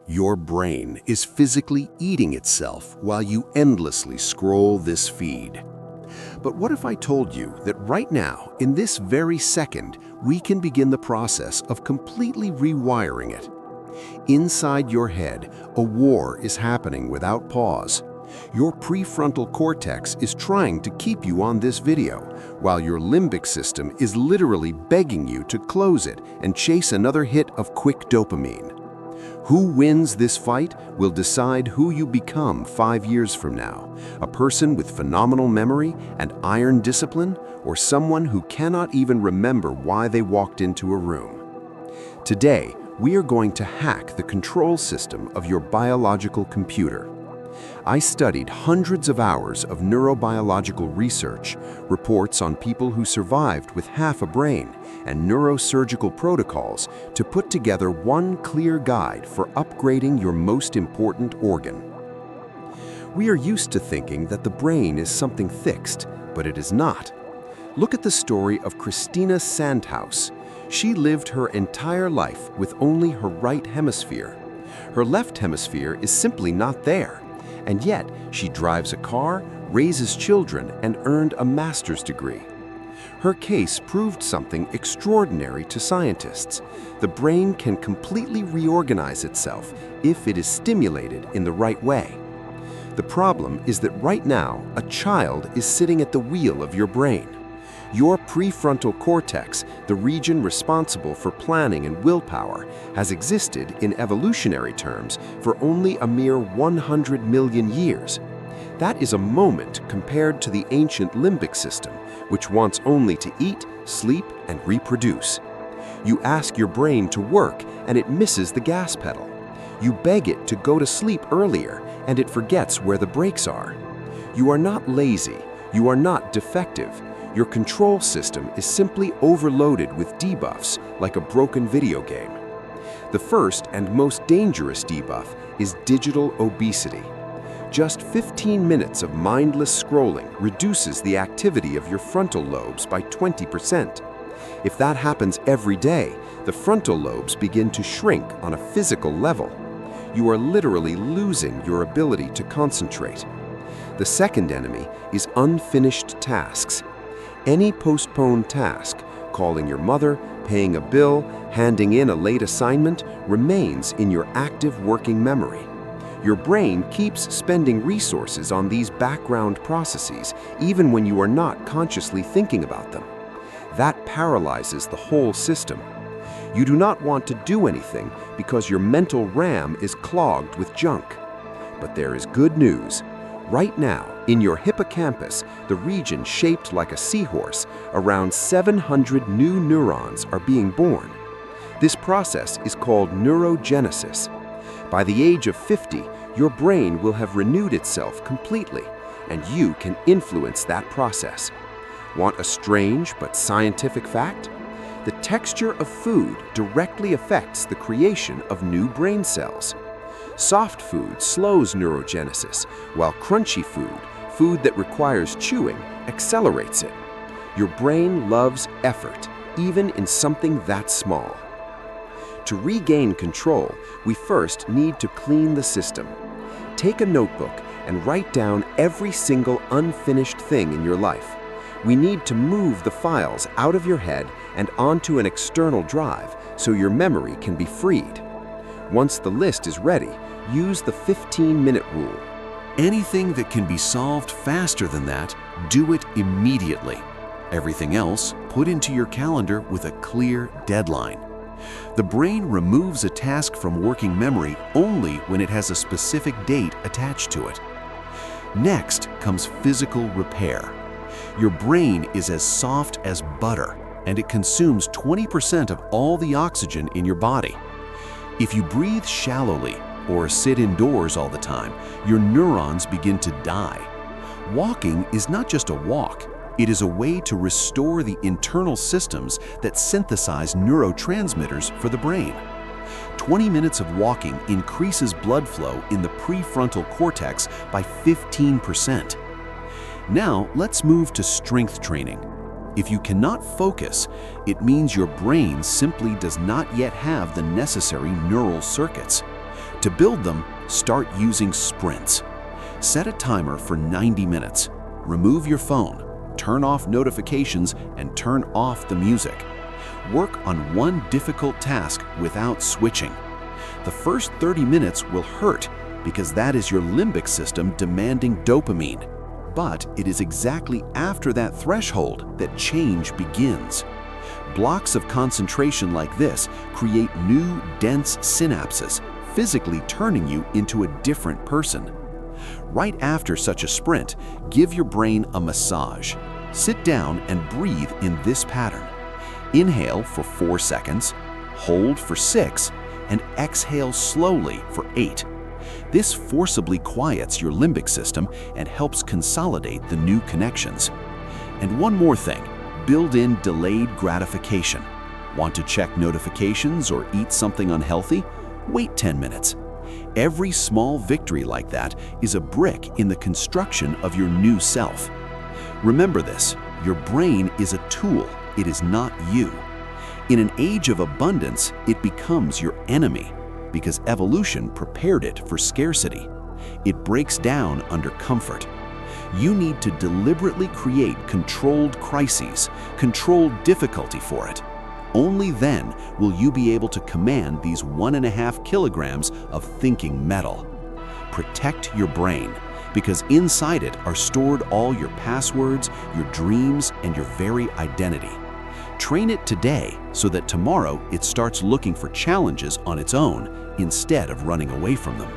Your brain is physically eating itself while you endlessly scroll this feed. But what if I told you that right now, in this very second, we can begin the process of completely rewiring it? Inside your head, a war is happening without pause. Your prefrontal cortex is trying to keep you on this video, while your limbic system is literally begging you to close it and chase another hit of quick dopamine. Who wins this fight will decide who you become 5 years from now, a person with phenomenal memory and iron discipline, or someone who cannot even remember why they walked into a room. Today, we are going to hack the control system of your biological computer. I studied hundreds of hours of neurobiological research, reports on people who survived with half a brain, and neurosurgical protocols to put together one clear guide for upgrading your most important organ. We are used to thinking that the brain is something fixed, but it is not. Look at the story of Christina Sandhaus. She lived her entire life with only her right hemisphere. Her left hemisphere is simply not there. And yet, she drives a car, raises children, and earned a master's degree. Her case proved something extraordinary to scientists. The brain can completely reorganize itself if it is stimulated in the right way. The problem is that right now, a child is sitting at the wheel of your brain. Your prefrontal cortex, the region responsible for planning and willpower, has existed in evolutionary terms for only a mere 100 million years. That is a moment compared to the ancient limbic system, which wants only to eat, sleep, and reproduce. You ask your brain to work, and it misses the gas pedal. You beg it to go to sleep earlier, and it forgets where the brakes are. You are not lazy. You are not defective. Your control system is simply overloaded with debuffs like a broken video game. The first and most dangerous debuff is digital obesity. Just 15 minutes of mindless scrolling reduces the activity of your frontal lobes by 20%. If that happens every day, the frontal lobes begin to shrink on a physical level. You are literally losing your ability to concentrate. The second enemy is unfinished tasks. Any postponed task, calling your mother, paying a bill, handing in a late assignment, remains in your active working memory. Your brain keeps spending resources on these background processes, even when you are not consciously thinking about them. That paralyzes the whole system. You do not want to do anything because your mental RAM is clogged with junk. But there is good news. Right now, in your hippocampus, the region shaped like a seahorse, around 700 new neurons are being born. This process is called neurogenesis. By the age of 50, your brain will have renewed itself completely, and you can influence that process. Want a strange but scientific fact? The texture of food directly affects the creation of new brain cells. Soft food slows neurogenesis, while crunchy food, food that requires chewing, accelerates it. Your brain loves effort, even in something that small. To regain control, we first need to clean the system. Take a notebook and write down every single unfinished thing in your life. We need to move the files out of your head and onto an external drive so your memory can be freed. Once the list is ready, use the 15-minute rule. Anything that can be solved faster than that, do it immediately. Everything else, put into your calendar with a clear deadline. The brain removes a task from working memory only when it has a specific date attached to it. Next comes physical repair. Your brain is as soft as butter, and it consumes 20% of all the oxygen in your body. If you breathe shallowly or sit indoors all the time, your neurons begin to die. Walking is not just a walk, it is a way to restore the internal systems that synthesize neurotransmitters for the brain. 20 minutes of walking increases blood flow in the prefrontal cortex by 15%. Now, let's move to strength training. If you cannot focus, it means your brain simply does not yet have the necessary neural circuits. To build them, start using sprints. Set a timer for 90 minutes. Remove your phone, turn off notifications, and turn off the music. Work on one difficult task without switching. The first 30 minutes will hurt because that is your limbic system demanding dopamine. But it is exactly after that threshold that change begins. Blocks of concentration like this create new, dense synapses, physically turning you into a different person. Right after such a sprint, give your brain a massage. Sit down and breathe in this pattern. Inhale for 4 seconds, hold for 6, and exhale slowly for 8. This forcibly quiets your limbic system and helps consolidate the new connections. And one more thing, build in delayed gratification. Want to check notifications or eat something unhealthy? Wait 10 minutes. Every small victory like that is a brick in the construction of your new self. Remember this, your brain is a tool, it is not you. In an age of abundance, it becomes your enemy because evolution prepared it for scarcity. It breaks down under comfort. You need to deliberately create controlled crises, controlled difficulty for it. Only then will you be able to command these 1.5 kilograms of thinking metal. Protect your brain, because inside it are stored all your passwords, your dreams, and your very identity. Train it today so that tomorrow it starts looking for challenges on its own instead of running away from them.